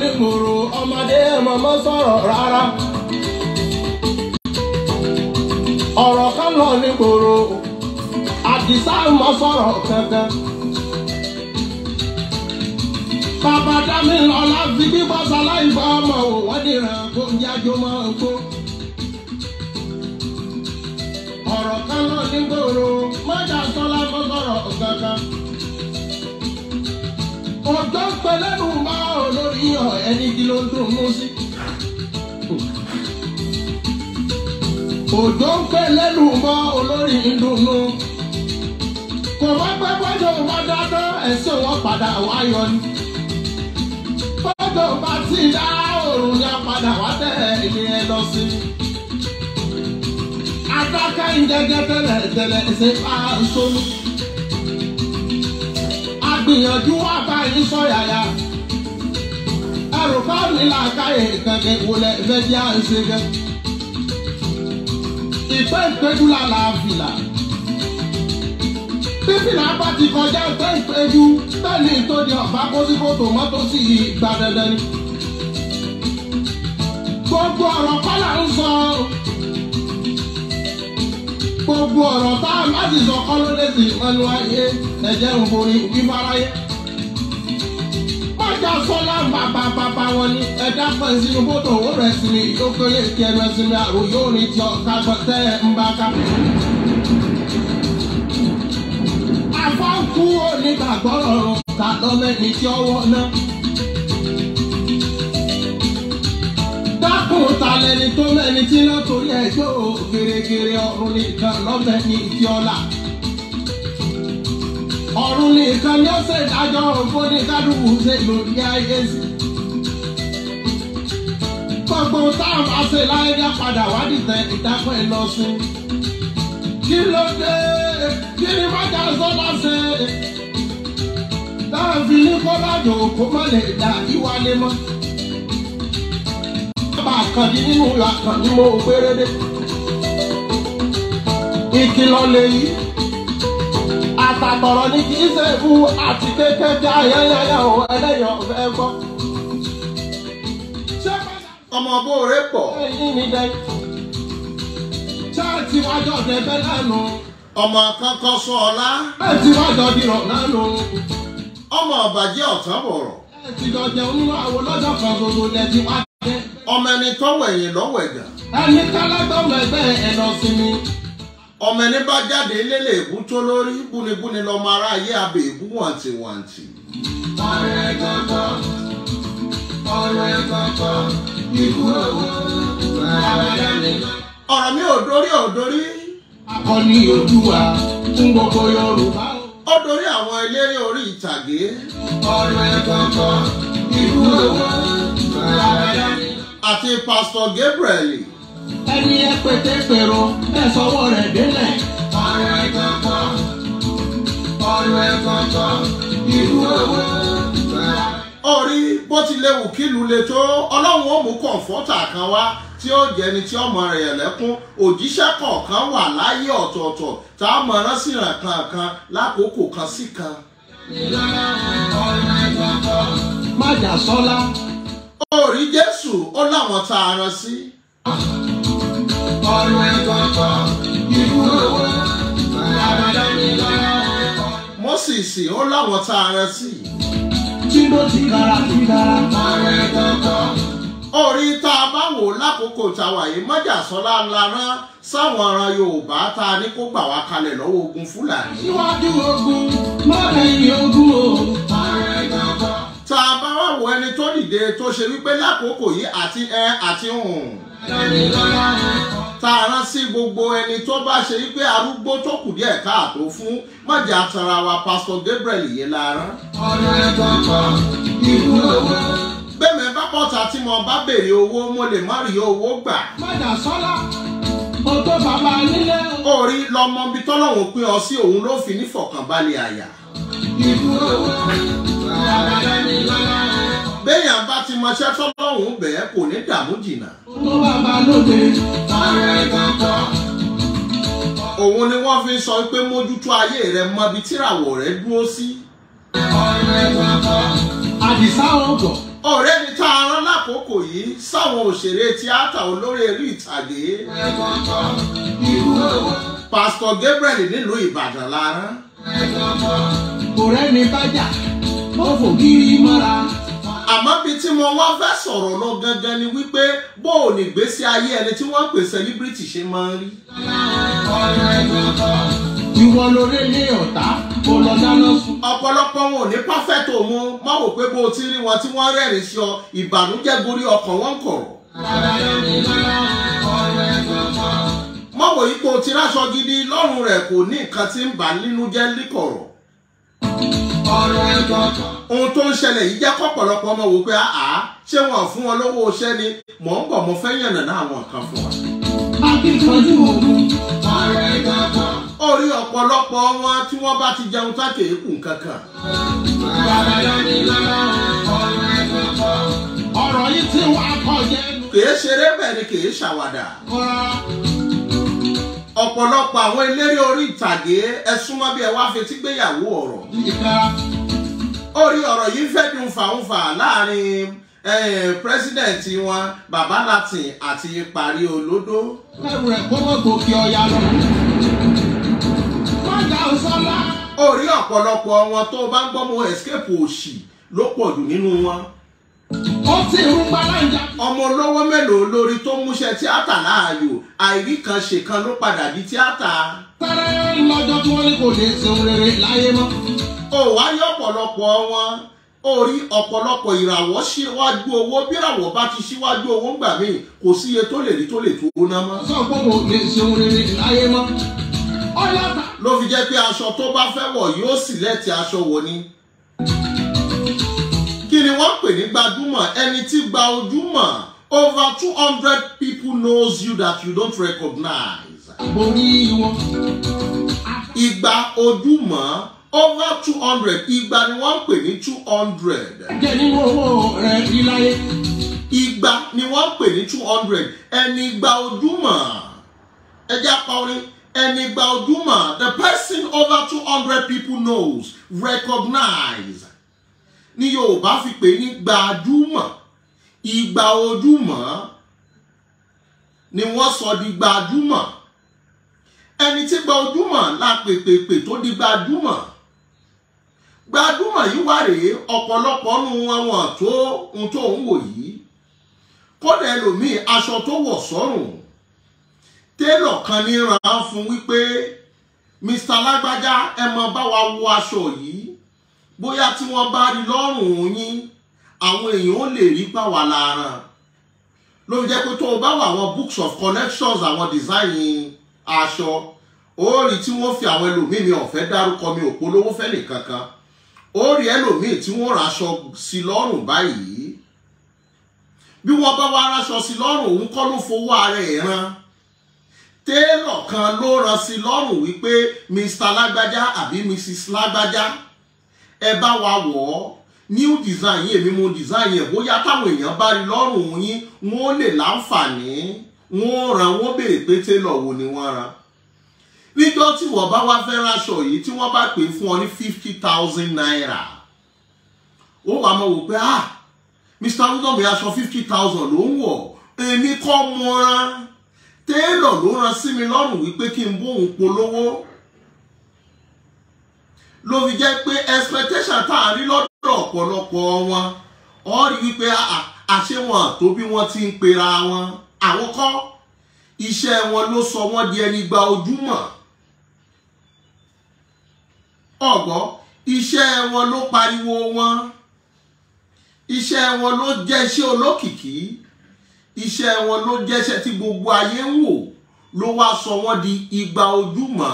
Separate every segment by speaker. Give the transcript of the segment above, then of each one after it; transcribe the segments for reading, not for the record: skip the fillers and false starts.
Speaker 1: ní gbòòrò ọmọdé mọ̀mọ́ sọ̀rọ̀ rárá. Ọ̀rọ̀ kan lọ ní gbòòrò Àdìsá mọ̀ sọ̀rọ̀ kankan. Bàbá dámì lọ́la fi bí bọ́sà láì bọ́ ọmọ wò wọ́n dìran kó ń jájó mọ́ oko. Ọ̀rọ̀ kan lọ ní gbòòrò mọ́jà sọ́lá mọ́ sọ̀rọ̀ kankan. Òjò ń pè lẹ́nu bá olórí ọ̀ ẹni kí ló ń dùn mú sí. Òjò ń pè lẹ́nu bá olórí ń dùn mú. Kò bá pẹ́ bọ́jọ́ bá dáná ẹ̀sìn wọn padà wáyọ ni. Bọ́jọ́ bá ti dá òòrùn ya padà wá tẹ̀ ẹ̀mí ẹ lọ sí. Adáká ń jẹ́gẹ́ tẹ́lẹ̀ ṣe bá ń sólú. Gbìyànjú wá báyìí sọ yàyà. Ẹrù bá mi làákàyè kankan wọlé ẹgbẹ́ jẹ́ à ń ṣe gẹ́. Ìpẹ́ ìpẹ́jú làlà fìlà. Bí fìlà bá ti kọjá ìpẹ́ ìpẹ́jú bẹ́ẹ̀ni tó di ọ̀bá kó sí fótò mọ́tò sí ìgbà dandan ni. Gbogbo ọ̀rọ̀ kọ́ là ń sọ. Gbogbo ọ̀rọ̀ tá a má sì sọ kọ́ ló lè sì mọ́nú ayé ẹ̀jẹ̀ ń borí wíwáráyé. Mọ́jà sọ́lá bàbá wọn ni ẹ̀dá pẹ̀ sínú bótò owó rẹ̀ sí mi ìdókòlè kí ẹnu ẹ̀sìn mi àrò yóò ní tí ọ̀ká gbọ́tẹ́ ń bá ká. Àfáǹkú onígbàgbọ́ ọ̀rọ̀ ta lọ́mẹ́ni tí ọwọ́ náà. Ta lẹni tó mẹ́ni tí náà torí ẹjọ́ gèrègèrè ọ̀run nìkan lọ́mẹ́ni tí ọlá. Ọ̀run nìkan ni ó ṣe ìdájọ́ òfin ní kálukú ṣe lórí ayé sí. Gbogbo táwọn bá ṣe láyé dá padà wá dìtẹ̀ ìdápẹ́ lọ sí. Kí ló dé? Kí ni Mọ́jà Sọ́lá ṣe? Táwọn fi ní kọ́lájò kó má lè dá ìwálé mọ́. Àkàndí nínú àkàndí mo gbérédé. Ìkìlọ̀ lèyí. Àtàtọ̀rọ̀ ní kì í ṣe ìbú àti kékeré ayẹyẹ ò ẹlẹ́yọ̀ fẹ́ gbọ́.
Speaker 2: Ọmọ bó rẹ̀ pọ̀.
Speaker 1: Ẹyin mi dẹ. Ṣé ti wájọ́ dẹ̀bẹ́ lánàá?
Speaker 2: Ọmọ kankan sọ ọlá.
Speaker 1: Ẹ ti wájọ́ dìrọ̀ lánàá.
Speaker 2: Ọmọ ọ̀bàjẹ́ ọ̀tán bọ̀rọ̀.
Speaker 1: Ẹ ti lọ jẹun nínú àwo lọ́jọ́ kan ṣoṣo lẹ ti wá.
Speaker 2: Ọmọ ẹni tọ́wọ̀ ẹ̀yìn lọ́wọ́ ẹ̀gà.
Speaker 1: Ẹni kálágbọ́mọ ẹgbẹ́ ẹ̀ lọ sí mi.
Speaker 2: Ọmọ ẹni bá jáde lélẹ̀ èbú tó lórí búnibúni lọ́mọ ará ayé abẹ́ èbú wàǹtìwàǹtì.
Speaker 1: Ọ̀rẹ́ gangan, ikú owó,
Speaker 2: ọ̀rọ̀ mi ò dórí.
Speaker 1: Akọni Odùwà fún gbogbo Yorùbá.
Speaker 2: Ó dorí àwọn eléré orí ìtàgé.
Speaker 1: Ọ̀rẹ́ gangan, ikú owó.
Speaker 2: Àti Pastor Gabriel.
Speaker 1: Ẹni ẹ pété pèrò ẹ sọwọ́ rẹ̀ délẹ̀. Ọ̀rẹ́ gangan, ikú owó.
Speaker 2: Orí bó ti léwu kílù le tó Ọlọ́run ó mú kọ̀ǹfọ́tà kan wá tí ó jẹni tí ọmọ rẹ̀ lẹ́kún. Òjíṣẹ́ kọ̀ọ̀kan wà láyé ọ̀tọ̀ọ̀tọ̀ tá a mọ̀ rán síran kankan lákòókò kan sí kan.
Speaker 1: Mọ́jà Sọ́lá.
Speaker 2: Orí Jésù ó láwọn tá a rán sí. Mósìsì ó láwọn tá a rán sí. Orí tá a bá wò lákòókò tá a wà yìí Mọ́jà Sọ́lá la rán sáwọn ọ̀ràn Yorùbá tá a ní kó gbà wá kalẹ̀ lọ́wọ́ ogun Fúlàní.
Speaker 1: Síwájú ogun, má lẹ́yìn ogun o.
Speaker 2: Tá a bá wà wò ẹni tó dìde tó ṣe wípé lákòókò yìí àti hùn. Tá a rán sí gbogbo ẹni tó bá ṣe wípé arúgbó tó kù díẹ̀ káàtó fún Mọ́jà tara wa Pastor Gabriel yìí la rán. Bẹ́ẹ̀mẹ̀ bá pọ̀ta tí mo bá béèrè owó mo lè má rí owó gbà.
Speaker 1: Mọ́jà Sọ́lá, o tó bàbá nílé.
Speaker 2: Orí lọmọ bí tọ́lọ́hún pín ọ sí òun ló fi ní fọ̀kànbalẹ̀ àyà. Béèyàn bá ti mọṣẹ́ tọ́lọ́hún bẹ̀ẹ́ kò ní dààmú jìnnà. Òun ni wọ́n fi sọ pé mójútó ayé rẹ mọ ibi tíràwọ̀ rẹ dúró sí.
Speaker 1: Àdìsá ọ̀gọ̀.
Speaker 2: ọ̀rẹ́ ni tá a rán lákòókò yìí sáwọn òṣèré tíátà olórí eré ìtàgé. Pásítọ̀ Gabriel nílùú Ìbàdàn la rán.
Speaker 1: ọ̀rẹ́ ni bájà mo fògiri mọ́ra.
Speaker 2: Àmọ́ bí tí mo wá fẹ́ sọ̀rọ̀ lọ gangan ni wípé bó o ní ìgbésí ayé ẹni tí wọ́n pè celebrity ṣe máa ń rí.
Speaker 1: ìwọ lórí ilé ọ̀tá kò lọ dáná fún.
Speaker 2: Ọ̀pọ̀lọpọ̀ wọn ò ní pàfẹ́tò mu má wò pé bó o ti rí wọn tí wọ́n rẹ́rìn sí ọ ìbànújẹ́ gorí ọkàn wọn kọ̀rọ̀. Má wò yí pé o ti ráṣọ gidi lọ́rùn rẹ̀ kò ní nǹkan tí ń bà nínú jẹ́ líkọ̀rọ̀. Ohun tó ń ṣẹlẹ̀ yìí jẹ́ kọ́pọ̀lọpọ̀ ọmọ wò pé ṣé wọn fún wọn lówó iṣẹ́ ni mò ń bọ̀ mo fẹ́ yànnà náà àwọn nǹkan fún wa.
Speaker 1: akíkanjú ògùn.
Speaker 2: Orí ọ̀pọ̀lọpọ̀ wọn tí wọ́n bá ti jẹun tá kèé kù kankan.
Speaker 1: ọ̀rọ̀ yìí tí wàá kọjá ẹnu.
Speaker 2: Kèé ṣeré bẹ́ẹ̀ ni kèé ṣàwàdà. Ọ̀pọ̀lọpọ̀ àwọn eléré orí ìtàgé ẹ súnmọ́ bí ẹ wá fetí gbéyàwó ọ̀rọ̀. Orí ọ̀rọ̀ yìí fẹ́ dùn fàǹfà láàrin pírẹsidẹ̀ntì wọn Bàbá Latin àti Parí Olódó.
Speaker 1: ẹrù rẹ̀ kó wọ́n gòkè ọ̀yà lọ. mọ́jà ọ̀sánlá.
Speaker 2: Orí ọ̀pọ̀lọpọ̀ wọn tó bá ń gbọ́ mọ́ escape òṣì ló pọ̀ jù nínú wọn.
Speaker 1: ó ti rún gbàlájà.
Speaker 2: Ọmọ olówó mélòó lórí tó múṣẹ́ tíátà láàyò àìrí kan ṣe kan ló padà di tíátà.
Speaker 1: tẹ́rẹ́ lọ́jọ́ tí wọ́n ní kò lè ṣe ohun rere láyé mọ́.
Speaker 2: Ó wáyé ọ̀pọ̀lọpọ̀ wọn orí ọ̀pọ̀lọpọ̀ ìràwọ̀ síwájú owó bí ìràwọ̀ bá ti síwájú owó ńgbà míì kò sí iye tó lè rí tó lè tó ná mọ́.
Speaker 1: sọ pé kò lè ṣe ohun rere láyé mọ́. ọ̀yàtà.
Speaker 2: Ló fi jẹ́ pé aṣọ tó bá fẹ́ wọ̀ yóò sílẹ̀tì aṣọ wọ̀ ni. Kí ni wọ́n pè ní gbajúmọ̀ ẹni tí gba ojúmọ̀ over 200 people knows you that you don't recognize.
Speaker 1: borí wọn.
Speaker 2: Ìgbà ojúmọ̀ over 200 ìgbà ni wọ́n pè ní 200.
Speaker 1: jẹ́ nínú owó rẹ̀ rí láyé.
Speaker 2: Ìgbà ni wọ́n pè ní 200 ẹni gba ojúmọ̀ ẹjẹ́ apá orin ẹni gba ojúmọ̀ the person over 200 people knows recognize ní Yorùbá fi pè ní gbajúmọ̀ ìgbà ojúmọ̀ ni wọ́n sọ di gbajúmọ̀ ẹni tí gba ojúmọ̀ la pèpèpè tó di gbajúmọ̀ gbajúmọ̀ yìí wà rèé ọ̀pọ̀lọpọ̀ nu wọn tó ohun tó ń wò yìí kódà ẹlòmíì aṣọ tó wọ̀ sọ́rùn télọ̀ kan ní ràn fún wípé Mr. Lágbájá ẹ mọ bá wa wo aṣọ yìí bóyá tí wọ́n bá rí lọ́rùn yín àwọn èèyàn ó lè rí pàwà lára ló fi jẹ́ pé tó o bá wà àwọn books of connections àwọn design aṣọ ó rí tí wọ́n fi àwọn ẹlòmíì mi ọ̀fẹ́ dárúkọ mi ò polówó fẹ́ nìkankan ó rí ẹlòmíì tí wọ́n raṣọ sí lọ́rùn báyìí bí wọ́n bá wá raṣọ sí lọ́rùn òun kọ́ ló fowó ara ẹ̀ rán télọ̀ kan ló rán sí lọ́rùn wípé Mr. Lágbájá àbí Mrs. Lágbájá ẹ bá wa wọ̀ ọ́ new design yìí èmi mo design yẹn bóyá táwọn èèyàn bá rí lọ́rùn yín wọ́n lè láǹfààní wọ́n rán wọ́n béèrè pé télọ̀ wo ni wọ́n rán níjọ́ tí wọ́n bá wá fẹ́ ránṣọ yìí tí wọ́n bá pè fún ọ ní 50,000 naira ó wà mọ̀ wò pé Mr. William bí aṣọ 50,000 ló ń wọ̀ èmi kọ́ mo rán télọ̀ ló rán sí mi lọ́rùn wípé kí n bóun polówó ló fi jẹ́ pé expectation tá a rí lọ́dọ̀ ọ̀pọ̀lọpọ̀ wọn ọ rí wípé àṣé wọn tó bí wọ́n ti ń pera wọn àwọn kọ́ iṣẹ́ wọn ló sọ wọ́n di ẹni gba ojúmọ̀ ọ̀gbọ́ iṣẹ́ wọn ló pariwo wọn iṣẹ́ wọn ló jẹ́ iṣẹ́ olókìkí iṣẹ́ wọn ló jẹ́ iṣẹ́ tí gbogbo ayé ń wò ló wá sọ wọ́n di igba ojúmọ̀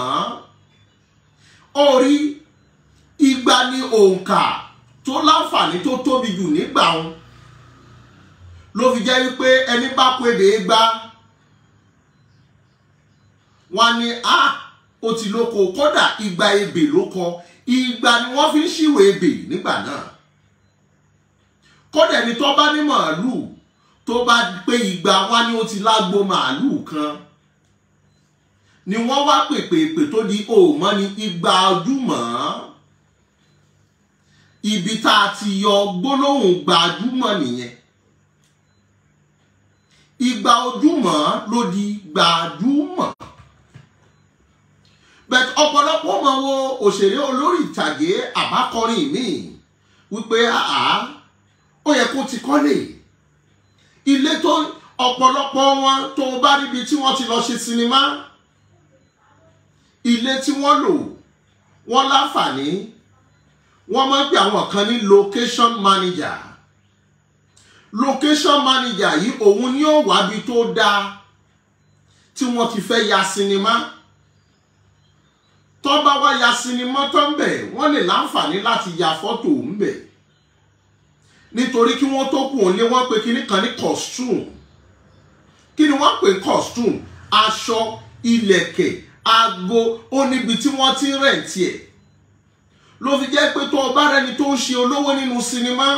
Speaker 2: orí igba ni òǹkà tó láǹfààní tó tóbi jù nígbà wọn ló fi jẹ́ wípé ẹni bá pèdè igba wọn ni ó ti lóko kódà igba ebè ló kọ igba ni wọ́n fi ń ṣíwèé ebè nígbà náà kódà ẹni tó bá ní màálù tó bá pé igba wá ní ó ti lágbo màálù kan ni wọ́n wá pèpèpè tó di òmọ́ ní igba ojúmọ́ ibi tá a ti yọ gbólóhùn gbajúmọ̀ nìyẹn. Ìgbà ojúmọ̀ ló di gbajúmọ̀. But ọ̀pọ̀lọpọ̀ máa wo òṣèré olórí ìtàgé àbákọrin míì wípé ó yẹ kó ti kọ́lé. Ilé tó ọ̀pọ̀lọpọ̀ wọn tó bá ríbi tí wọ́n ti lọ ṣe sinimá, ilé tí wọ́n lò wọ́n láǹfààní, wọ́n máa ń pè àwọn kan ní location manager. Location manager yìí òun ni ó wábi tó dáa tí wọ́n ti fẹ́ ya sinimá. Tó bá wá ya sinimá tó ń bẹ̀, wọ́n lè láǹfààní láti ya fọ́tò ń bẹ̀. Nítorí kí wọ́n tó kù òǹlé wọ́n pe kíní kan ní costume. Kí ni wọ́n pè costume? Aṣọ, ìlẹ̀kẹ̀, ago, ó níbi tí wọ́n ti rẹ̀ǹtì ẹ̀. Ló fi jẹ́ pé tó o bá rẹni tó ń ṣe olówó nínú sinimá,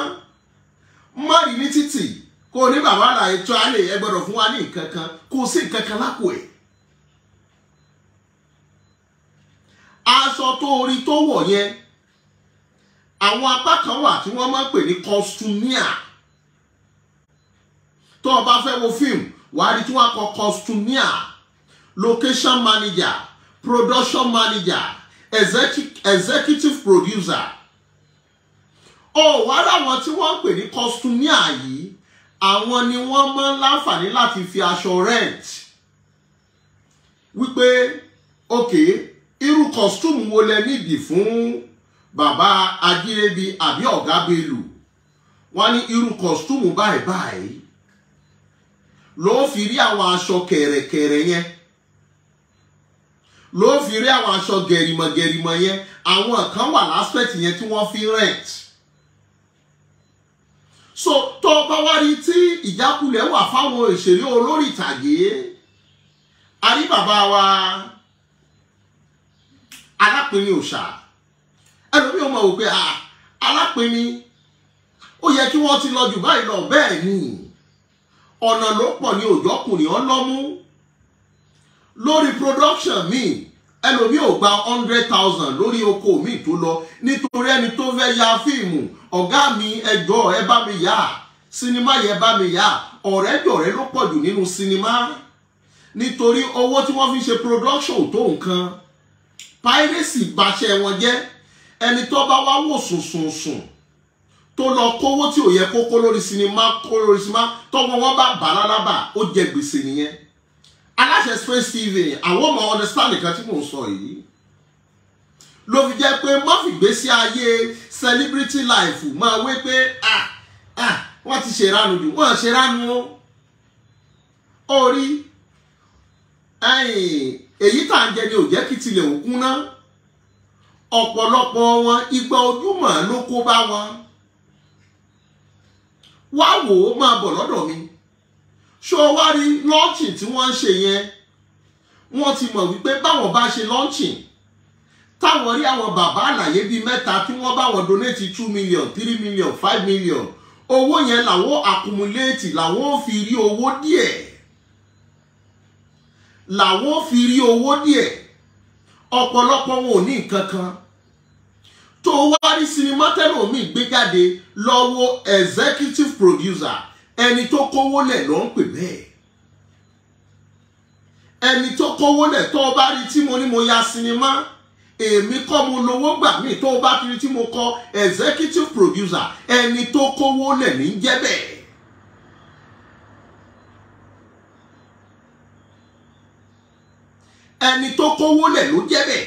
Speaker 2: má rí ní títì kó ní bàbá àlàyé tó á lè ẹ gbọ́dọ̀ fún wa ní nǹkan kan, kò sí nǹkan kan lápò ẹ̀. Aṣọ tó orí tó wọ̀ yẹn, àwọn apá kan wà tí wọ́n máa ń pè ní costumier. Tó o bá fẹ́ wo fíìmù, wàá rí tí wọ́n kọ costumier, location manager, production manager, executive producer. Wá láwọn tí wọ́n ń pè ní costumier yìí, àwọn ni wọ́n máa ń láǹfààní láti fi aṣọ rent. Wípé irú costume wo lẹ nídìí fún bàbá Ajírébi àbí ọ̀gá Bello? Wọ́n ní irú costume báyìí ló fi rí àwọn aṣọ kẹ̀rẹ̀kẹ̀rẹ̀ yẹn, ló fi rí àwọn aṣọ gẹ̀rìmọ̀gẹ̀rìmọ̀ yẹn. Àwọn kan wà láspẹ̀tì yẹn tí wọ́n fi rent. So tó bá wá rí tí ìjákulẹ̀ wà fáwọn òṣèré olórí ìtàgé, a rí bàbá wa Alápinni òòṣà. Ẹlòmí ò mọ̀ wò pé Alápinni ó yẹ kí wọ́n ti lọ jù báyìí lọ. Bẹ́ẹ̀ ni, ọ̀nà ló pọ̀ ní òjọ́kùnrin ọlọ́mú. Lórí production mi, ẹlòmí ò gba 100,000 lórí oko mi tó lọ nítorí ẹni tó fẹ́ ya fíìmù. Ọ̀gá mi ẹjọ́ ẹ bá mi yà, sinimá yẹ bá mi yà. Ọ̀rẹ́jọ̀rẹ́ ló pọ̀ jù nínú sinimá nítorí owó tí wọ́n fi ṣe production tó nǹkan. Piracy bàṣẹ wọn jẹ́. Ẹni tó bá wá wò sùnsùnsùn tó lọ kówó tí ò yẹ kó lórí sinimá tọ́wọ́ wọn bá bà lálábà, ó jẹ gbèsè nìyẹn. Aláṣẹ Space TV àwọn ọmọ understand nǹkan tí mò ń sọ yìí. Ló fi jẹ́ pé má fi gbésí ayé celebrity life máa wé pé wọ́n ti ṣèrànù jù, wọ́n ṣèrànù orí. Èyí tà ń jẹ ni ò jẹ́ kí tilẹ̀ òkun ná. Ọ̀pọ̀lọpọ̀ wọn igba ojúmọ̀ ló kó bá wọn. Wá wò ó máa bọ̀ lọ́dọ̀ mi. Ṣó wá rí launching tí wọ́n ń ṣe yẹn, wọ́n ti mọ̀ wípé báwọn bá ṣe launching, táwọn rí àwọn bàbá àlàyé bíi mẹ́ta tí wọ́n bá wọn donate 2 million, 3 million, 5 million, owó yẹn làwọn accumulate, làwọn fi rí owó díẹ̀. Ọ̀pọ̀lọpọ̀ wọn ò ní nǹkan kan. Tó wá rí sinimá tẹ́lòmíì gbé jáde lọ́wọ́ executive producer, ẹni tó kówó lẹ̀ ló ń pè bẹ́ẹ̀. Ẹni tó kówó lẹ̀, tó bá rí tí mo ní mo ya sinimá, èmi kọ́ mo lówó gbà mí. Tó bá rí tí mo kọ executive producer, ẹni tó kówó lẹ̀ ní jẹ́ bẹ́ẹ̀. Ẹni tó kówó lẹ̀ ló jẹ́ bẹ́ẹ̀.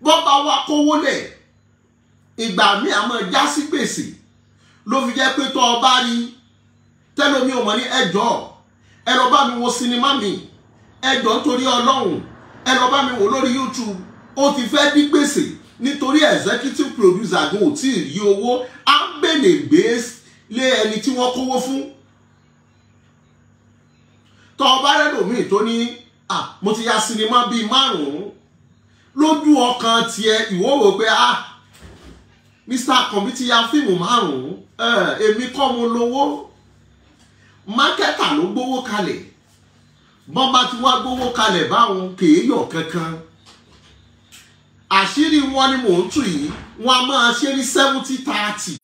Speaker 2: Bọ́ bá wá kówó lẹ̀, ìgbà mi àmọ́ já sí gbèsè. Ló fi jẹ́ pé tó o bá rí tẹ́lómi ò mọ̀ ní ẹjọ́ ẹ lọ bá mi wo sinimá mi, ẹjọ́ nítorí Ọlọ́run ẹ lọ bá mi wò lórí YouTube. Ó ti fẹ́ dí gbèsè nítorí executive producer gan ò tí ì rí owó. Á gbèlè gbé lé ẹni tí wọ́n kówó fún. Tó o bá rẹ́ lòmíì tó ní mo ti ya sinimá bíi 5 lójú ọkàn tiẹ̀, ìwọ wò pé Mr. Akànbí ti ya fíìmù 5, èmi kọ́ mo lówó. Mákẹ́tà ló gbówó kalẹ̀. Bọ́n bá ti wá gbówó kalẹ̀ báwọn kèé yọ̀ kankan. àṣírí wọn ni mò ń tú yìí, wọn a máa ṣe ní 70-30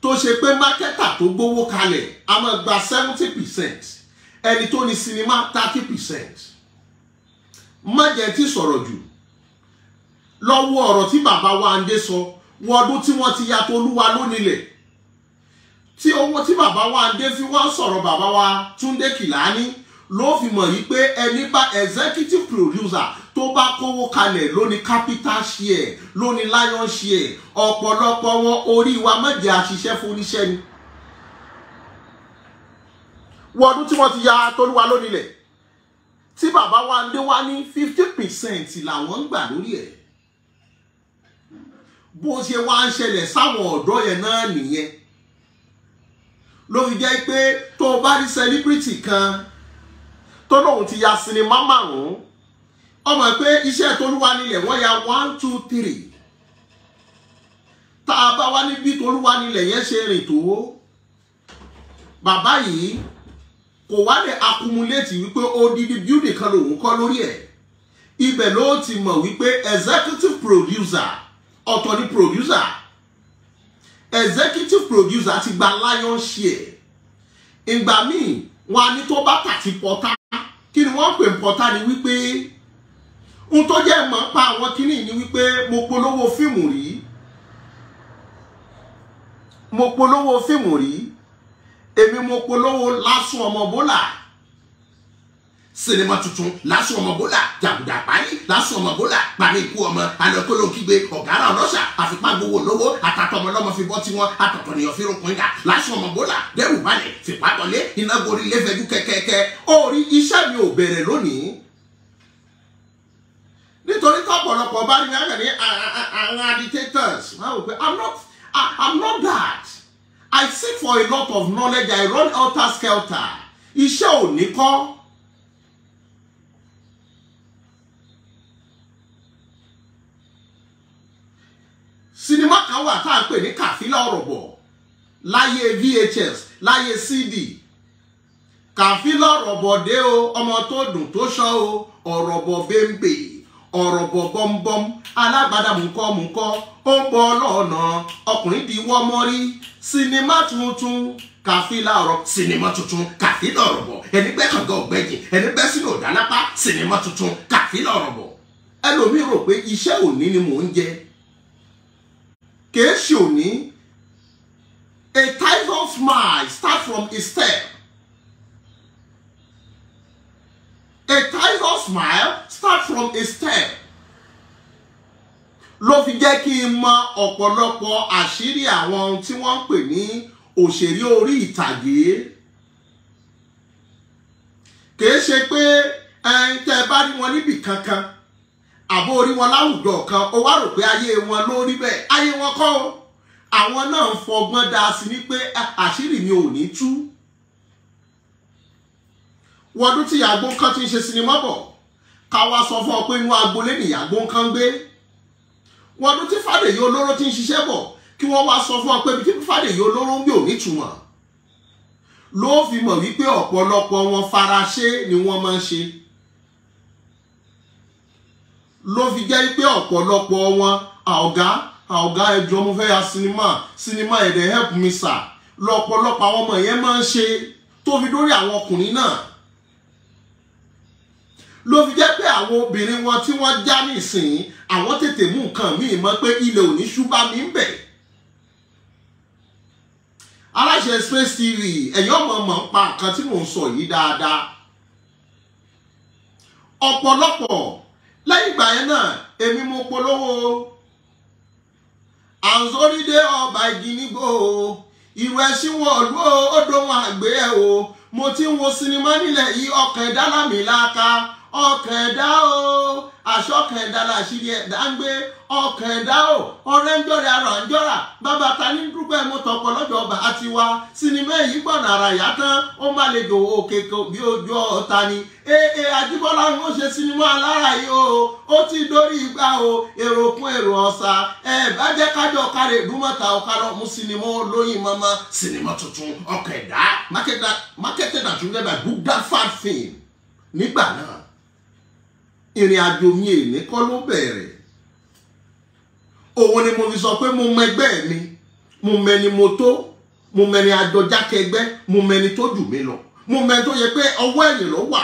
Speaker 2: tó ṣe pé mákẹ́tà tó gbówó kalẹ̀ a máa gba 70%, ẹni tó ní sinimá 30%. má jẹ́ tí sọ̀rọ̀ jù lọ́wọ́ ọ̀rọ̀ tí bàbá wa ń dé sọ wọ́n ọdún tí wọ́n ti ya Tolúwa lónílẹ̀, tí owó tí bàbá wa ń dé fi wá sọ̀rọ̀ bàbá wa Túndé Kìlání ló fi mọ̀ yí pé ẹni bá executive producer tó bá kówó kalẹ̀ ló ní capital share, ló ní lion share. Ọ̀pọ̀lọpọ̀ wọn orí wa má jẹ́ àṣìṣe fún oníṣẹ́ ni. wọ́n ọdún tí wọ́n ti ya Tolúwa lónílẹ̀ tí bàbá wa ń dé wá ní 50% làwọn ń gbà lórí ẹ̀. bó ṣe wá ń ṣẹlẹ̀ sáwọn ọ̀dọ́ yẹn náà nìyẹn. ló fi jẹ́ pé tó o bá rí celebrity kan tó lóun ti ya sinimá 5, ọmọ pé iṣẹ́ Tolúwa nílẹ̀ wọ́n ya 1, 2, 3. tá a bá wá ní bí Tolúwa nílẹ̀ yẹn ṣe rìn tó, bàbá yìí kò wá lè accumulate wípé odidi building kan lòun kọ́ lórí ẹ̀. ibẹ̀ ló ti mọ̀ wípé executive producer ọ̀tọ̀ ni producer. Executive producer ti gba lion share. ìgbà míì wọn a ní tó bá tàti pọ̀tá, kí ni wọ́n pè pọ̀tá ni wípé ohun tó jẹ́ mọ̀ pa àwọn kíní ni wípé mo polówó fíìmù rí, èmi mo polówó Lásùn Ọmọ Bọ́là, sinimá tuntun Lásùn Ọmọ Bọ́là, jàgùdà parí Lásùn Ọmọ Bọ́là, parí ikú ọmọ alẹ́kọ́lọ́ kígbe ọ̀gára ọlọ́ṣà àfipá gbowó lówó àtàtọ̀ ọmọ ọlọ́mọ fi bọ́ tí wọ́n àtọ̀tọ̀ nìyàn fi rúkun ìdá Lásùn Ọmọ Bọ́là dẹ́rù balẹ̀ fipá tọ́lé iná gorí ilé fẹ́jú kẹ́kẹ́kẹ́. orí iṣẹ́ mi ò bẹ̀rẹ̀ lónìí nítorí tọ́pọ̀lọpọ̀ bá rí mi àgbẹ̀ ní àwọn agitators. I'm not that. I seek for a lot of knowledge. I run helter skelter. Iṣẹ́ ò ní kọ́. Sinimá kan wà tá à ń pè ní Kàfílà Ọ̀rọ̀bọ̀ láyé VHS, láyé CD. Kàfílà Ọ̀rọ̀bọ̀ dé o, ọmọ tó dùn tó ṣọ́ o, ọ̀rọ̀bọ̀ bẹ́ńbẹ́, ọ̀rọ̀bọ̀ bọ́m̀bọ́m, alágbádá mùkọ́, ó ń bọ̀ lọ́nà, ọkùnrin di wọ́n mọ́rí. Sinimá tuntun Kàfílà Ọ̀rọ̀, sinimá tuntun Kàfílà Ọ̀rọ̀bọ̀, ẹni gbẹ́ kànga ọ̀gbẹ́jì, ẹni gbẹ́ sínú ọ̀dálápá, sinimá tuntun Kàfílà Ọ̀rọ̀bọ̀. ẹlòmíì rò pé iṣẹ́ òní ni mò ń jẹ, kìí ṣe òní. A thousand smiles start from a step. A thousand smiles start from a step. Ló fi jẹ́ kí n mọ ọ̀pọ̀lọpọ̀ àṣírí àwọn ohun tí wọ́n ń pè ní òṣèré orí ìtàgé. Kìí ṣe pé tẹ́ bá rí wọn níbì kankan àbó orí wọn láwùjọ kan ó wá rò pé ayé wọn ló rí bẹ́ẹ̀. Ayé wọn kọ́ o. Àwọn náà ń fọgbọ́n dá sí ní pé àṣírí mi ò ní tú. Wọ́dún tí Yàgbó kan ti ń ṣe sinimá bọ̀, ká wá sọ fún ọ pé inú agbolé ni Yàgbó kan gbé. Wọ́dún tí Fádèyí Olóró ti ń ṣiṣẹ́ bọ̀, kí wọ́n wá sọ fún ọ pé ibi tí Fádèyí Olóró ń gbé ò ní túmọ̀. Ló fi mọ̀ wípé ọ̀pọ̀lọpọ̀ wọn faraṣe ni wọ́n máa ń ṣe. Ló fi jẹ́ wípé ọ̀pọ̀lọpọ̀ wọn ọ̀gá ẹjọ́ mo fẹ́ ya sinimá ẹ̀dẹ̀ help me sir. Lọ́pọ̀lọpọ̀ àwọn ọmọ yẹn máa ń ṣe tó fi dórí àwọn ọkùnrin náà. Ló fi jẹ́ pé àwọn obìnrin wọn tí wọ́n já nísìnyí àwọn tètè mú nǹkan míì mọ̀ pé ilẹ̀ òní ṣúbá mi ń bẹ̀. Aláṣẹ Space TV ẹ̀yin ọmọ mọ̀ ń pa nǹkan tí mò ń sọ yìí dáadáa. Ọ̀pọ̀lọpọ̀ lẹ́yìn ìgbà yẹn náà èmi mo polówó àǹzórídé ọba ìgìnígbò ìwé ẹṣin wọ̀lú odò wọn àgbé ẹ̀ o. Mo ti ń wo sinimá nílẹ̀ yìí ọkàn ẹ̀dá lámìláka, ọkàn ẹ̀dá o, aṣọ́kàn ẹ̀dá làṣírí ẹ̀dá ń gbé, ọkàn ẹ̀dá o, ọ̀rẹ́ ń jọ́rẹ̀ ara ń jọ́rà, bàbá ta ní dúpẹ́ mo tọ̀pọ̀ lọ́jọ́ ọba àti wa. Sinimá yìí gbọ̀nà ara ìyá tán, ó má lè jò òkè bí ojú ọ̀ta ni. Àjíbọ́lá ń ṣe sinimá alára yìí o, ó ti dórí ìgbà o, èrò kún èrò ọ̀sà, bá jẹ́ kájọ kárẹ̀ ìdúmọ̀ta ọ̀kárọ̀ mú sinimá olóyin mọ́mọ́. Sinimá tuntun ọkàn ẹ̀dá marketed and driven by Bugdad film. Nígbà náà ìrìn àjò mi èní kọ́ ló bẹ̀rẹ̀. òun ni mo fi sọ pé mo mọ ẹgbẹ́ mi, mo mẹni mo tó, mo mẹni àjọjákẹgbẹ́, mo mẹni tó jù mí lọ, mo mẹni tó yẹ pé ọwọ́ ẹ̀yìn ló wà.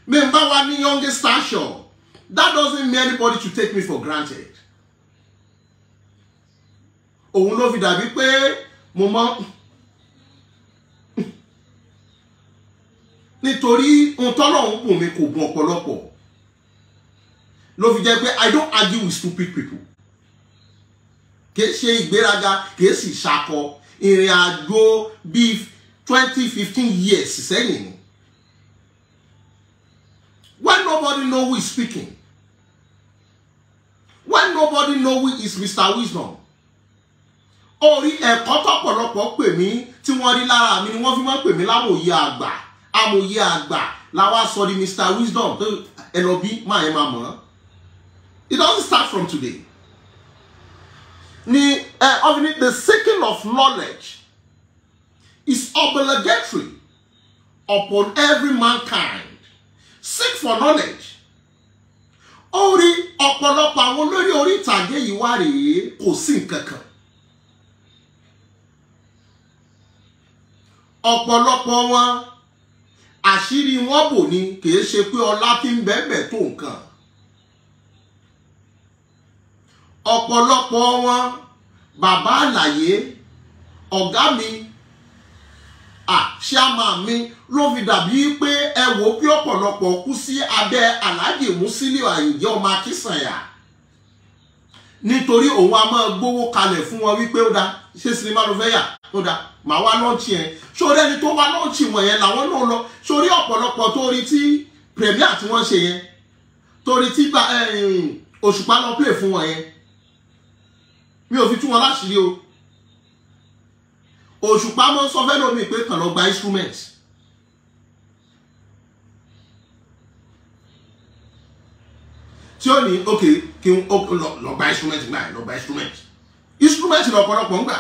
Speaker 2: Mi n bá wà ní youngest stature, that doesn't mean anybody to take me for granted. Òun ló fi dàbí pé mo mọ nítorí ohun tọ́lọ́run bùn mi kò bùn ọ̀pọ̀lọpọ̀. Ló fi jẹ́ pé I don't argue with stupid people. Kìí ṣe ìgbéraga, kìí sì ṣakọ. Ìrìn àjò bíi 20-15 years sẹ́yìn ni. When nobody know who is speaking. When nobody know who is Mr. Wisdom. Orí ẹ̀kọ́ tọ́pọ̀lọpọ̀ pè mí tí wọ́n rí lára mi ni wọ́n fi máa pè mí lámòye àgbà. Amòye àgbà la wá sọ di Mr. Wisdom. Ẹlọ́bí máa yẹn máa mọ̀. It doesn't start from today. The seeking of knowledge is obligatory upon every mankind. Seek for knowledge. Orí ọ̀pọ̀lọpọ̀ àwọn olórí orí ìtàgé yìí wá rèé kò sí nǹkan kan. Ọ̀pọ̀lọpọ̀ wọn àṣírí wọn bò ní kìí ṣe pé ọlá tí ń bẹ́ẹ̀ tó nǹkan. Ọ̀pọ̀lọpọ̀ wọn bàbá àlàyé ọ̀gá mi ṣáàmà mi ló fi dàbí pé ẹ wò pé ọ̀pọ̀lọpọ̀ kú sí abẹ́ Alhaji Musiliu Àyìndé ọmọ Akínsànyà nítorí òun a máa gbówó kalẹ̀ fún wọn wípé ó dá ṣé sinimá ló fẹ́ yà ó dá màá wá lọ́ọ̀chì yẹn sórí ẹni tó wá lọ́ọ̀chì wọ̀nyẹn làwọn náà lọ sórí ọ̀pọ̀lọpọ̀ tó rí tí premier tí wọ́n ṣe yẹn torí tí Òṣùpá lọ play fún wọn yẹn mi ò fi tú wọn láṣìírí o. Òṣùpá mọ́ sọ fẹ́ lómi pé kàn lọ gba instrument. Tí ó ní ok kí n lọ gba instrument gbà lọ gba instrument. Instrument lọ́pọ̀lọpọ̀ ń gbà.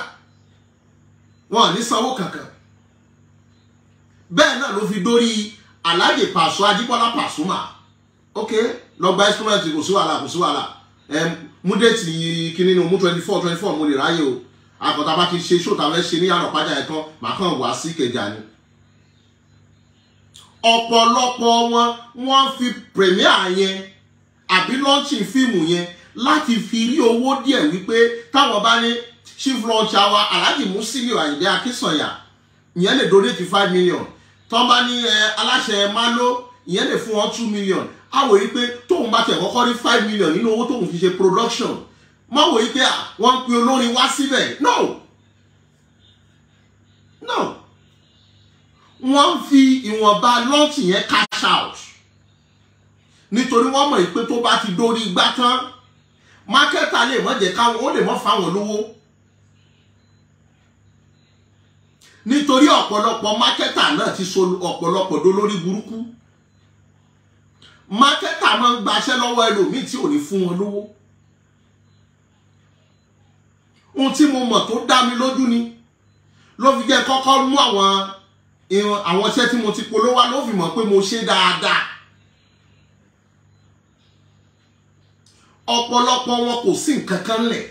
Speaker 2: Wọ́n ní sanwó kankan. Bẹ́ẹ̀ náà ló fi dórí Alhaji Paso Ajíbọ́lá Pasuma. Ok lọ gba instrument kò sí wàhálà kò sí wàhálà. Mú déètì kíní ni mú 24 mo lè ráyè o. Àkọ́tà bá ti ṣe ṣó ta fẹ́ ṣe ní yàrá pàjá ẹ̀kan màá kàn wá sí Ìkẹjà ni. Ọ̀pọ̀lọpọ̀ wọ́n fi premier yẹn àbí launching fíìmù yẹn láti fi rí owó díẹ̀ wípé táwọn bá ní chief launcher wa Alhaji Musiliu Àyìndé Akínsànyà ìyẹn lè donate 5 million. Tọ́ bá ní aláṣẹ Malo ìyẹn lè fún wọn 2 million. A wò yí pé tóun bá tẹ̀ kọ́kọ́ rí 5 million nínú owó tóun fi ṣe production. Má wò yí pé wọ́n ń pe olórin wá síbẹ̀. No. Wọ́n fi ìwọ̀nba launch yẹn cash out. Nítorí wọ́n mọ̀ pé tó bá ti dórí igbá tán, marketer lè mọ̀ jẹ́ káwọn ó lè mọ̀ fáwọn lówó. Nítorí ọ̀pọ̀lọpọ̀ marketer náà ti so ọ̀pọ̀lọpọ̀ dolórí burúkú. Marketer máa ń gbaṣẹ́ lọ́wọ́ ẹlòmíì tí ò ní fún wọn lówó. Ohun tí mo mọ̀ tó dá mi lójú ni ló fi jẹ́ kọ́kọ́ mú àwọn iṣẹ́ tí mo ti polówó wá ló fi mọ̀ pé mo ṣe dáadáa. Ọ̀pọ̀lọpọ̀ wọn kò sí nǹkan kan lẹ̀.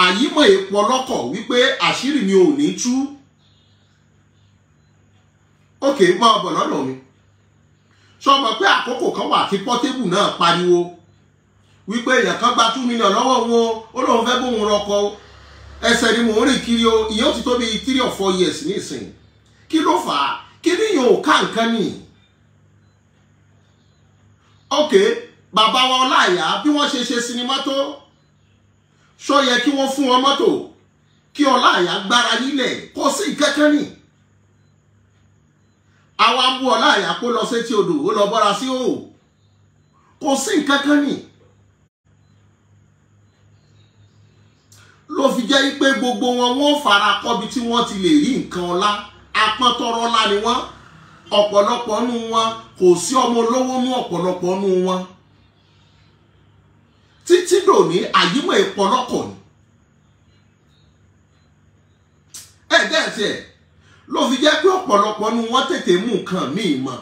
Speaker 2: Àyímọ̀ èèpo ọlọ́kọ̀ wípé àṣírí mi ò ní tú. Ok, máa bọ̀ lọ́dọ̀ mi. Sọ mọ̀ pé àkókò kan wà tí Portable náà pariwo wípé èèyàn kan gba 2 million lọ́wọ́ wọn ó lóun fẹ́ bóun rọkọ ẹsẹ̀ ni mò ń rìn kiri o ìyẹn ó ti tó bí 3 or 4 years nísìn. Kí ló fà á? Kí ni yóò ká nǹkan nì? Ok, bàbá wa Ọláìyá bí wọ́n ṣe sinimá tó ṣó yẹ kí wọ́n fún wọn mọ́tò kí Ọláìyá gbára nílẹ̀ kó sí kankan nì. Àwa mú Ọláìyá kó lọ sétí odò ó lọ bọ́ra sí o kò sí kankan nì. Ló fi jẹ́ pé gbogbo wọn fara kọ́bi tí wọ́n ti lè rí nǹkan ọlá apọ́ntọ́rọ́ ńlá ni wọ́n. Ọ̀pọ̀lọpọ̀ nù wọn kò sí ọmọ olówó nù ọ̀pọ̀lọpọ̀ nù wọn. Títí dòní àyímọ̀ ìpọlọ́kọ̀ ni. Ẹ̀ẹ́dẹ́ẹ̀tì ẹ̀ ló fi jẹ́ pé ọ̀pọ̀lọpọ̀ nù wọn tètè mú nǹkan míì mọ̀.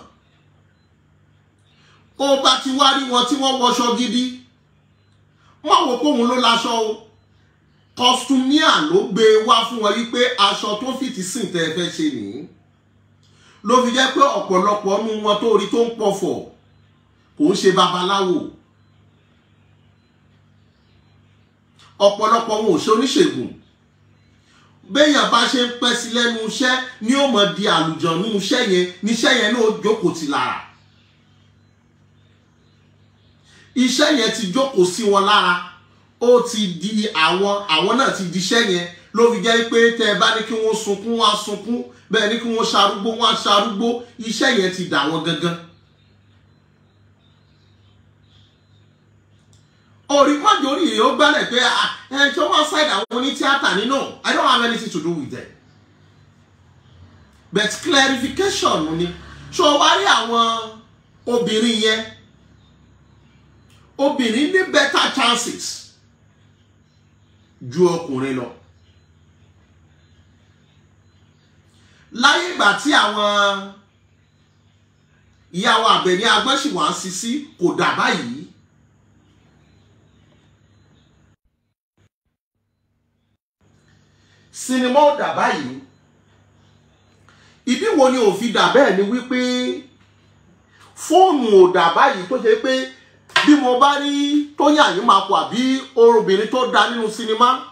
Speaker 2: Ó bá ti wá rí wọn tí wọ́n wọṣọ gidi wọ́n wò pé òun ló láṣọ o costumier ló gbé wá fún wọn wípé aṣọ tó fìtì sí tẹ́ ẹ fẹ́ ṣe nìyí ló fi jẹ́ pé ọ̀pọ̀lọpọ̀ nínú wọn tó rí tó ń pọ̀fọ̀ kò ń ṣe babaláwo ọ̀pọ̀lọpọ̀ wọn ò ṣe oníṣègùn béèyàn bá ṣe ń pẹ́ sí lẹ́nu iṣẹ́ ni ó mọ̀ di àlùjọ̀nú iṣẹ́ yẹn níṣẹ́ yẹn náà jókòó ti lára iṣẹ́ yẹn ti jókòó sí wọn lára ó ti di àwọn náà ti di iṣẹ́ yẹn ló fi jẹ́ pé tẹ́ ẹ bá ní kí wọ́n sunkún wọ́n á sunkún bẹ́ẹ̀ ní kí wọ́n ṣarúgbó wọ́n á ṣarúgbó iṣẹ́ yẹn ti dà wọ́n gangan. orí mọ́jọ orí rẹ̀ ó gbálẹ̀ pé ẹ tí wọ́n ṣáìdì àwọn onítíátà nínú I don't have anything to do with them but clarification ni ṣó wá rí àwọn obìnrin yẹn obìnrin ní better chances ju ọkùnrin lọ láyé ìgbà tí àwọn ìyàwó Àbẹ̀ní Agbọ́ṣìwà ń sisi kò dà báyìí sinimá ò dà báyìí ìdí wo ni ò fi dà bẹ́ẹ̀ ni wípé fóònù ò dà báyìí tó ṣe pé bí mo bá rí Tóyìn Àyìnmákò àbí obìnrin tó dá nínú sinimá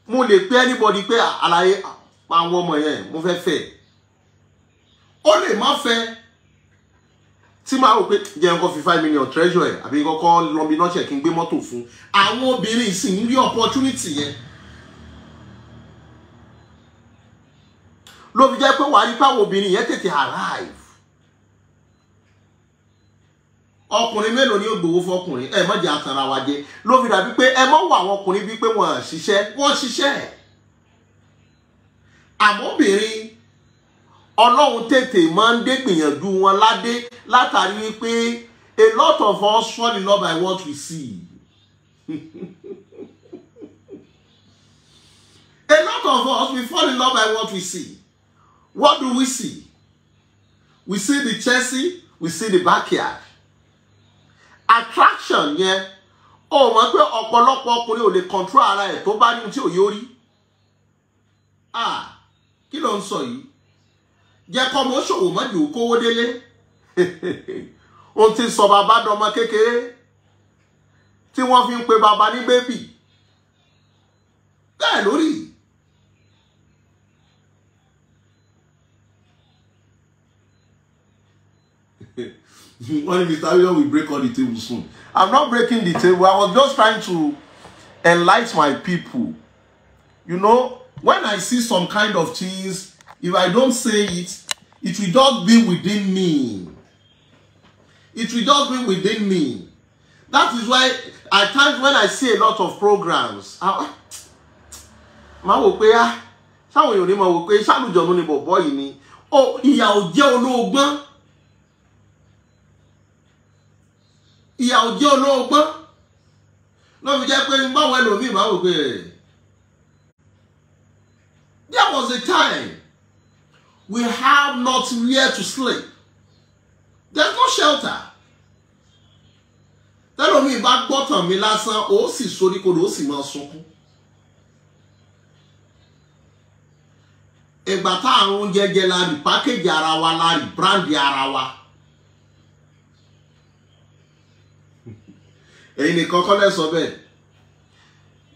Speaker 2: mo lè pe anybody pé àlàyé àwọn ọmọ yẹn mo fẹ́ fẹ́ ó lè má fẹ́ tí máa rò pé jẹ́ nǹkan fi 5 million treasure ẹ̀ àbí kọ́kọ́ lọ́mí náà ṣe kí n gbé mọ́tò fún àwọn obìnrin ìsìn rí opportunity yẹn ló fi jẹ́ pé wàá rí pé àwọn obìnrin yẹn tètè arrive ọkùnrin mélòó ni ó gbowó fọkùnrin ẹ má jẹ́ àtàrà wa jẹ ló fi dàbí pé ẹ má wọ àwọn ọkùnrin bíi pé wọ́n ṣiṣẹ́ àmọ́ obìnrin Ọlọ́run tètè máa ń dé gbìyànjú wọn ládé látàrí wípé a lot of us fall in love by what we see a lot of us we fall in love by what we see. What do we see? We see the Chelsea, we see the backyard. Attraction yẹn ó mọ̀ pé ọ̀pọ̀lọpọ̀ ọkùnrin ò lè control ara ẹ̀ tó bá ní tí ò yóò rí. Kí ló ń sọ yìí? Jẹ́ kọ́ mọ́ ṣòwò mọ́jú kówó délé. Ó ti sọ bàbá dọmọ kékeré tí wọ́n fi ń pe bàbá ní bébì. Bẹ́ẹ̀ lórí. When Mr. William will break all the tables soon. I'm not breaking the table. I was just trying to enlighten my people. You know, when I see some kind of things, if I don't say it, it will just be within me. It will just be within me. That is why at times when I see a lot of programs, ma wò pé sáwọn èèyàn ní ma wò pé ṣàlùjọ̀nù ni bọ̀bọ̀ yìí ni. Ó ìyà ò jẹ́ olóògbọ́n. Ìyà ò jẹ́ olóògbọ́n. Ló fi jẹ́ pé báwọn ẹlòmíì máa wò pé there was a time we have nowhere to sleep. There's no shelter. Tẹ́lòmíì bá gbọ́tàn mi lásán ó sì soríkodò ó sì máa sunkún. Ìgbà tá àrùn jẹjẹ la rí pákéjì ara wa la rí bíráǹdì ara wa. Èyí nìkan kọ́ lẹ́ sọ bẹ́ẹ̀.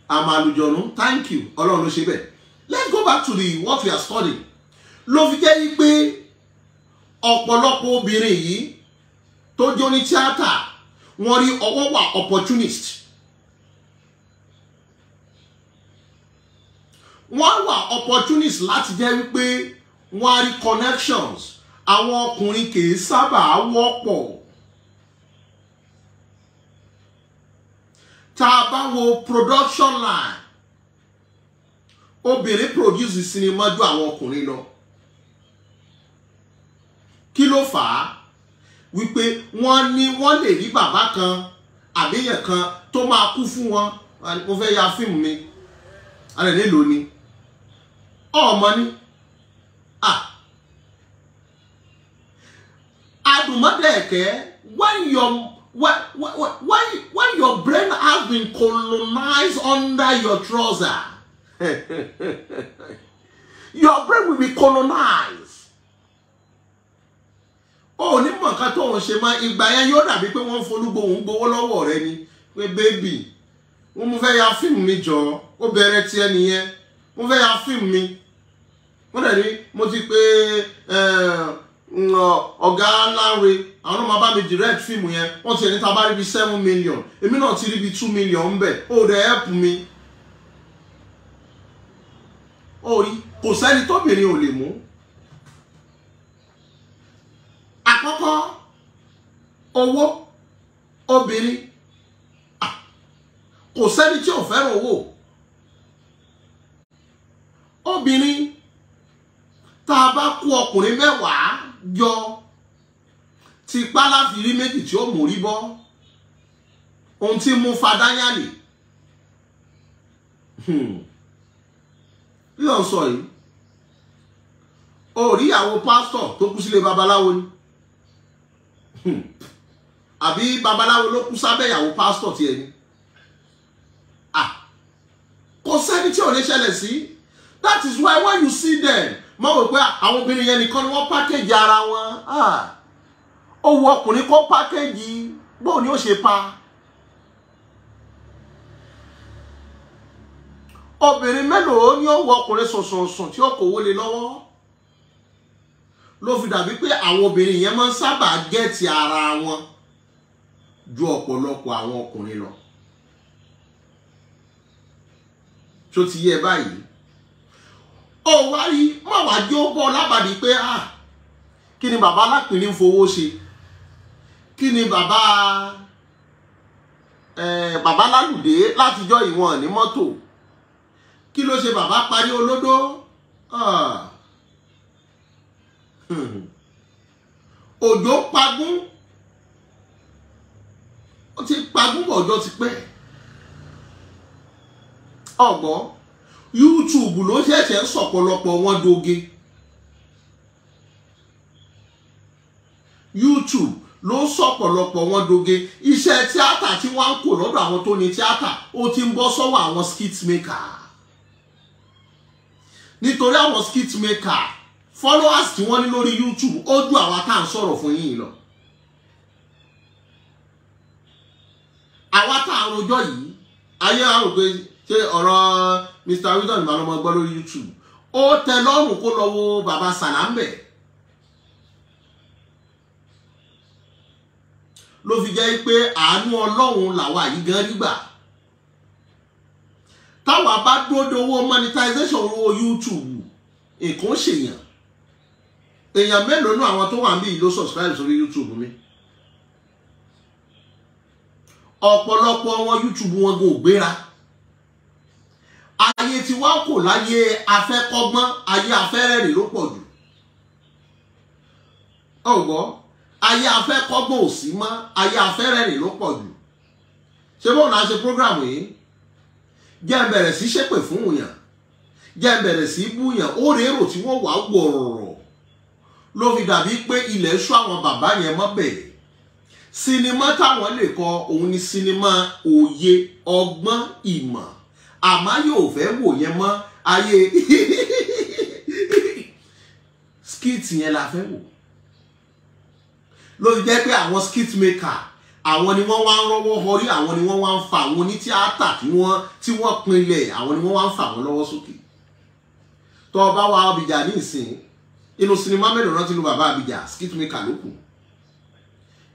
Speaker 2: Àmàlùjọ̀nù, thank you. Ọlọ́run ló ṣe bẹ́ẹ̀. Let's go back to the what we are studying. Ló fi jẹ́ pé ọ̀pọ̀lọpọ̀ obìnrin yìí tó jẹ́ oní tíátà wọ́n rí ọwọ́ wà opportunist. Wọ́n wà opportunist láti jẹ́ wípé wọ́n rí connections. Àwọn ọkùnrin kì í sábà wọ́pọ̀. Tá a bá wo production line, obìnrin produce sinimá ju àwọn ọkùnrin lọ. Kí ló fà á? Wípé wọ́n lè rí bàbá kan àbíyàn kan tó máa kú fún wọn. Mo fẹ́ ya fíìmù mi. Alẹ́ nílò ni. Ọmọ ni. Àdùnmọ́dẹ̀ẹ̀kẹ́ when your brain has been colonized under your trouser, your brain will be colonized. Oh, ní mọ̀ nǹkan tó ń ṣe máa ìgbà yẹn yóò dàbí pé wọ́n folúgbòhùn gbowó lọ́wọ́ rẹ ni pé bébì wọ́n mú fẹ́ ya fíìmù mi jọ ó bẹ̀rẹ̀ tiẹ̀ nìyẹn mo fẹ́ ya fíìmù mi wọ́n dẹ̀ ní mo ti pé ọ̀gá Láre àwọn ọmọ bá mi direct fíìmù yẹn wọ́n ti ẹni tá a bá rí bí 7 million èmi náà ti rí bí 2 million ń bẹ̀ ó dẹ̀ help mi ó rí kò sẹ́ni tóbìnrin ò lè mú. Àkọ́kọ́ owó obìnrin kò sẹ́ni tí ò fẹ́ràn owó obìnrin tá a bá kó ọkùnrin 10 jọ ti pálá fi rí méjì tí ó mú rí bọ́ ohun tí mú fadáyàlè bí wọ́n sọ yìí ó rí ìyàwó pásítọ̀ tó kú sílé babaláwo ni àbí babaláwo ló kú sábẹ́ ìyàwó pásítọ̀ tí ẹni kò sẹ́ni tí ò lè ṣẹlẹ̀ sí. That is why when you see them mo rò pé àwọn obìnrin yẹn nìkan ni wọ́n package ara wọn ó wọ ọkùnrin kó package bóun ni ó ṣe pa obìnrin mélòó ni ó wọ ọkùnrin sùnsùnsùn tí ó kówó lé lọ́wọ́ ló fi dàbí pé àwọn obìnrin yẹn máa ń sábà gẹ́ẹ̀tì ara wọn ju ọ̀pọ̀lọpọ̀ àwọn ọkùnrin lọ tó ti yẹ báyìí ó wá rí má wá jẹ́ ó bọ́ lábàdí pé kí ni bàbá alápìnrin ń fowó ṣe kí ni bàbá lálùdé látijọ́ ìwọ̀n ní mọ́tò kí ló ṣe bàbá parí olódó òjò pagún ó ti pagún bọ̀ ọjọ́ ti pẹ́ ọgbọ́n YouTube ló ṣẹ̀ṣẹ̀ sọ̀pọ̀lọpọ̀ wọn doge YouTube ló sọ̀pọ̀lọpọ̀ wọn doge iṣẹ́ tíátà tí wọ́n ń kó lọ́dọ̀ àwọn tó ní tíátà ó ti ń bọ́ sọ́wọ́ àwọn skit maker nítorí àwọn skit maker followers tí wọ́n ní lórí YouTube ó ju àwa tá à ń sọ̀rọ̀ fún yín lọ àwa tá à ń rojọ́ yìí ayé àrùn pé ṣé ọ̀rọ̀ Mr. Wisdom ìmọ̀ ọmọ gbọ́ lórí YouTube ó tẹ lọ́rùn kó lọ wo bàbá Sàlámbẹ̀ ló fi jẹ́ pé àánú Ọlọ́run làwa yìí gan rígbà táwa bá dóde owó monetization owó YouTube nǹkan ṣèyàn èèyàn mélòó nú àwọn tó wà níbí ló subscribe sórí YouTube mi ọ̀pọ̀lọpọ̀ wọn YouTube wọn kò gbéra ayé tí wọ́n kò láyé afẹ́kọ́gbọ́n ayé afẹ́rẹ́rìn ló pọ̀ jù ọ̀gbọ́ ayé afẹ́kọ́gbọ́n ò sí mọ́ ayé afẹ́rẹ́rìn ló pọ̀ jù ṣé bóun náà ṣe program yìí jẹ́ bẹ̀rẹ̀ sí ṣépè fún òyàn jẹ́ bẹ̀rẹ̀ sí búyàn ó rérò tí wọ́n wà gbọ̀rọ̀ ló fi dàbí pé ilẹ̀ ṣú àwọn bàbá yẹn mọ́ bẹ̀rẹ̀ sinimá táwọn lè kọ òun ni sinimá òye ọgbọ́n ìmọ̀ àmọ́ yóò fẹ́ wò yẹn mọ́ ayé skit yẹn la fẹ́ wò ló jẹ́ pé àwọn skit maker àwọn ni wọ́n wá ń rọ́wọ́ họrí àwọn ni wọ́n wá ń fa àwọn onítíátà tí wọ́n pinlẹ̀ àwọn ni wọ́n wá ń fa àwọn lọ́wọ́ sókè tó bá wà Abidjan ní ìsìn inú sinimá mélòó náà ti lu bàbá Abidjan skit maker ló kù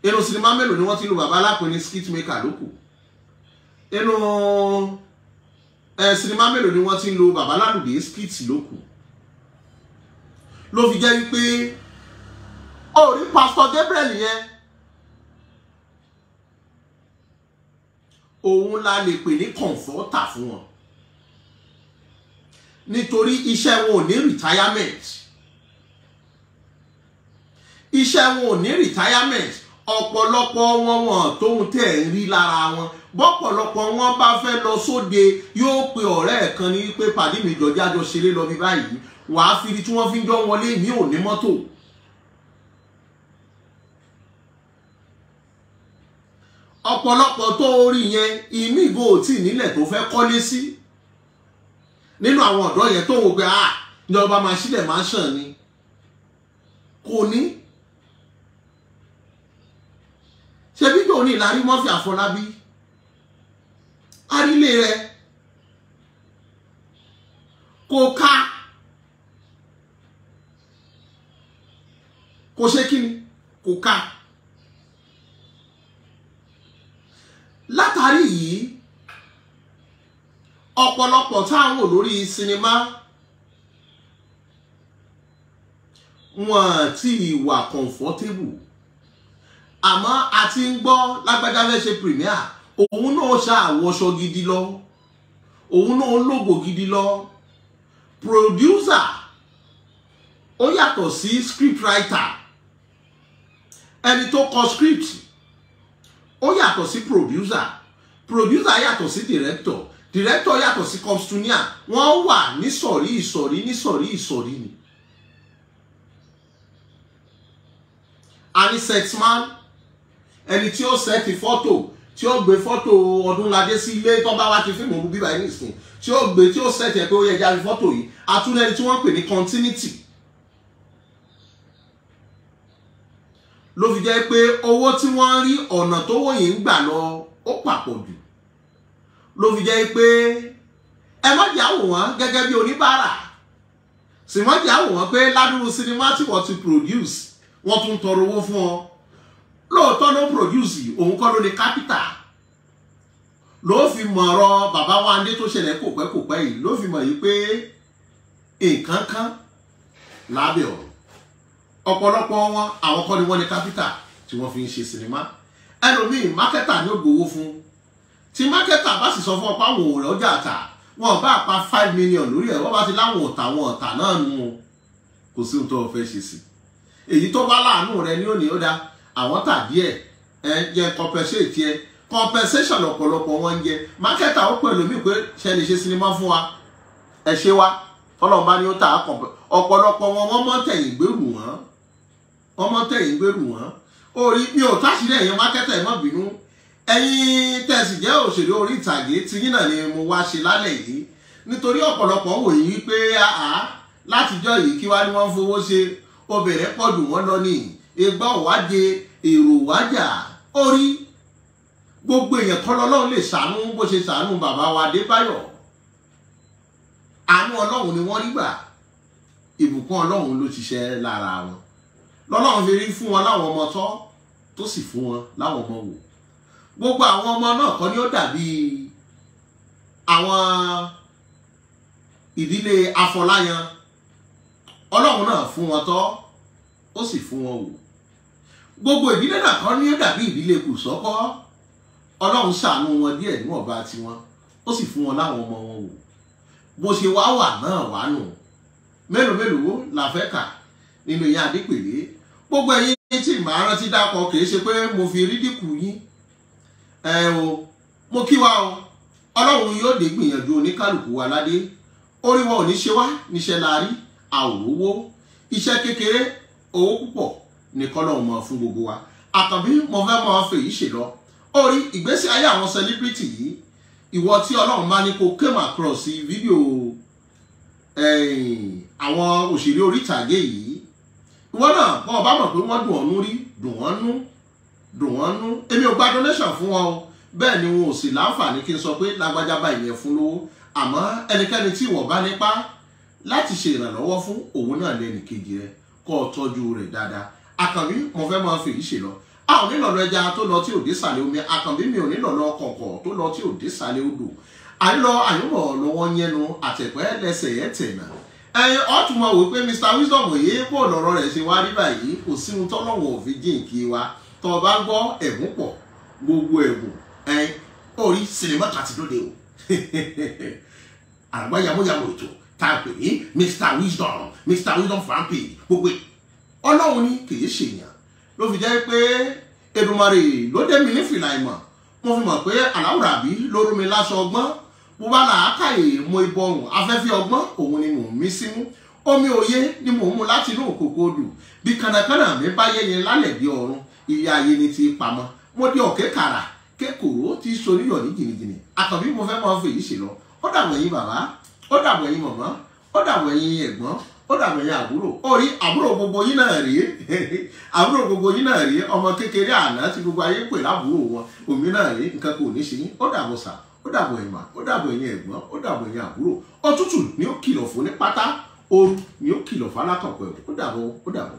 Speaker 2: inú sinimá mélòó ni wọ́n ti lu bàbá Alápinni skit maker ló kù inú sinimá mélòó ni wọ́n ti ń lo bàbá Lálùdé skit ló kù ló fi jẹ́ wípé ó rí Pastor Gabriel yẹn òun la lè pè ní comforter fún wọn nítorí iṣẹ́ wọn ò ní retirement ọ̀pọ̀lọpọ̀ wọn tóun tẹ̀ ń rí lára wọn bọ́pọ̀lọpọ̀ wọn bá fẹ́ lọ sóde yóò pe ọ̀rẹ́ ẹ̀ kan ní pé pàdé mi jọjá jọ ṣeré lọ bí báyìí wàá fi tí wọ́n fi ń jọ wọlé mi ò ní mọ́tò ọ̀pọ̀lọpọ̀ tó rí yẹn ìmí ìgò tí nílẹ̀ tó fẹ́ kọ́lé sí nínú àwọn ọ̀dọ́ yẹn tó wò pé ìjọba máa sílẹ̀ máa ṣàn ni kò ní. ṣe bí yóò ní ìlàrí Murphy Àfọlábí arílé rẹ̀ kò ká kò ṣe kí ni kò ká. látàrí yìí ọ̀pọ̀lọpọ̀ táwọn wò lórí sinimá wọn ti wà comfortable àmọ́ a ti ń gbọ́ lágbájá fẹ́ ṣe premier òun náà ṣàwọṣọ gidi lọ òun náà lógo gidi lọ producer ó yàtọ̀ sí script writer ẹni tó kọ script ó yàtọ̀ sí producer yàtọ̀ sí director yàtọ̀ sí costumier wọ́n wà ní ìsọ̀rí ni. a ní setman ẹni tí ó sẹ́ẹ̀tì fọ́tò tí ó gbé fọ́tò Ọdúnládé sí ilé tó bá wá ti fíìmù bíbá yìí nìsín tí ó gbé tí ó sẹ́ẹ̀tì ẹ̀ pé ó yẹ jáde fọ́tò yìí àtúnẹni tí wọ́n pè ní continuity. ló fi jẹ́ pé owó tí wọ́n rí ọ̀nà tó wòye ń gbà lọ ó papọ̀ jù. ló fi jẹ́ pé ẹ má jẹ́ àwò wọ́n gẹ́gẹ́ bí oníbàárà sì má jẹ́ àwò wọ́n pé ládùúgbò sinimá tí wọ́n ti produce wọ́n tún tọrọ owó fún ọ. lóòótọ́ ló produce òun kọ́ ló ní capital ló fi mọ̀ ọ̀rọ̀ bàbá Wándé tó ṣẹlẹ̀ kòpẹ́kòpẹ́ yìí ló fi mọ̀ yìí pé nǹkan kan lábẹ́ ọ̀rọ̀ ọ̀pọ̀lọpọ̀ wọn àwọn kọ́ ni wọ́n ní capital tí wọ́n fi ń ṣe sinimá ẹlòmíì mákẹ́tà ní ògbówó fún tí mákẹ́tà bá sì sọ fún ọ pé àwọn òòrè ọjà àtà wọn bá pa 5 million lórí ẹ̀ wọ́n bá ti láwọn ọ̀tà náà nù kò sí ohun tó fẹ́ ṣe sí èyí tó bá láàánú rẹ ní òní ó dá àwọn tà díẹ̀ ẹ jẹ compensate yẹ compensation ọ̀pọ̀lọpọ̀ wọn ń jẹ mákẹ́tà ó pẹ̀lú mi pé ṣe lè ṣe sinimá fún wa ẹ ṣe wa tọ́lọ́run bá ní ó tà á ọ̀pọ̀lọpọ̀ wọn wọ́n mọ́ tẹ̀yìn gbèrú wọn orí mi ò táṣìírí ẹ̀yìn mákẹ́tà ẹ̀ má bínú ẹ̀yin tẹ̀sí jẹ́ òṣèré orí ìtàgé tí yín náà ni mo wá ṣe lálẹ́ yìí nítorí ọ̀pọ̀lọpọ̀ wò yí pé látijọ́ yìí kí wá ní wọ́n fowó ṣe obìnrin pọ̀ jù wọ́n lọ ní ìgbà òwáje èrò wájà orí gbogbo èèyàn kọ́ lọ́lọ́run lè ṣàánú bó ṣe ṣàánú bàbá wa Adébáyọ̀ àánú Ọlọ́run ni wọ́n rí gbà ìbùkún Ọlọ́run ló ṣiṣẹ́ lára wọn lọ́lọ́run fi rí fún wọn láwọn ọmọ tó sì fún wọn láwọn ọmọ wò gbogbo àwọn ọmọ náà kọ́ ni ó dàbí àwọn ìdílé Afọláyan Ọlọ́run náà fún wọn tọ́ ó sì fún wọn wò gbogbo ìdílé náà kọ́ ni ó dàbí ìdílé Kòsọ́kọ́ Ọlọ́run ṣàánú wọn díẹ̀ níwọ̀nba tiwọn ó sì fún wọn láwọn ọmọ wọn wò bó ṣe wá wà náà wà nù mélòó la fẹ́ kà nínú ìyá Adépèlé gbogbo ẹ̀yin tí màá rántí dákọ̀ kìí ṣe pé mo fi rídìkù yín mo kí wa o Ọlọ́run yóò dé gbìyànjú oníkálùkù wa ládé orí wọn ò ní ṣe wá níṣẹ́ la rí àwòrówó iṣẹ́ kékeré owó púpọ̀ nìkan lọ́wọ́ mọ̀ fún gbogbo wa Àkànbí mo fẹ́ mọ́ fèyí ṣe lọ orí ìgbésí ayé àwọn celebrity yìí ìwọ tí Ọlọ́run bá ní kó came across fídíò àwọn òṣèré orí ìtàgé yìí ìwọ náà bọ́ ọba mọ̀ pé wọ́n dùn ọ́nú rí dùn wọ́n nú èmi ò gba donation fún wọn o bẹ́ẹ̀ ni wọn ò sì láǹfààní kí n sọ pé lágbájá bá ìyẹn fún lówó àmọ́ ẹnikẹ́ni tí ìwọ bá nípa láti ṣe ìrànlọ́wọ́ fún òun náà lẹ́nì kejì rẹ kó o tọ́jú rẹ̀ dáadáa Àkànbí mo fẹ́ máa fèyí ṣe lọ a ò nílò ẹja tó lọ tí ò dé sàlẹ̀ omi Àkànbí mi ò nílò kọ̀ọ̀kọ̀ tó lọ tí ò dé sàlẹ̀ odò àyùbọ̀ lọ́wọ́ yẹnu àtẹ̀pẹ́ lẹ́sẹ̀ ẹ̀ tẹ̀nà ọ̀tún mọ̀ wípé Mr Wisdom òye kó lọ́rọ̀ rẹ̀ ṣe wá rí báyìí kò sí ohun tọ́lọ́wọ̀ òfin jíǹkì wa tó o bá gbọ́ ẹ̀bùn pọ̀ gbogbo ẹ̀bùn orí sinimá kàti lóde o àgbà yàmóyàmó ètò tá a pè ní Mr Wisdom fanpage gbogbo Ọlọ́run ní kìí ṣèyàn ló fi jẹ́ pé Èdùmàrè ló dé mi ní fìlà ìmọ̀ mo fi mọ̀ pé Aláwùrábí ló rú mi láṣọ ọgbọ́n mo bá làákàyè mo ìbọrùn afẹ́fẹ́ ọgbọ́n òun ni mò ń mí símú omi òye ni mò ń mu láti inú òkòkò odò bí kànàkànà mi bá yẹyẹ lálẹ́ bí ọ̀run ilé ayé ni ti pamọ́ mo di ọ̀kẹ́ kàrà kékòó tí soníyọ̀ ní jìnnìjìnnì àkànbí mo fẹ́ máa fèyí ṣe lọ ó dàbọ̀ ẹ̀yin bàbá ó dàbọ̀ ẹ̀yin màmá ó dàbọ̀ ẹ̀yin ẹ̀gbọ́n ó dàbọ̀ ẹ̀yin àbúrò orí àbúrò gbogbo yín náà rèé àbúrò gbogbo yín náà rèé ọmọ kékeré àná tí gbogbo ayé pè lábúrò wọn òmí náà rèé nǹkan kò ní ṣe yín ó dàbọ̀ sà ó dàbọ̀ ẹ̀yin mà ó dàbọ̀ ẹ̀yin ẹ̀gbọ́n ó dàbọ̀ ẹ̀yin àbúrò òtútù ni ó kìlọ̀ fún ní pátá ooru ni ó kìlọ̀ fún alákọ̀ọ́pẹ́ ó dàbọ̀.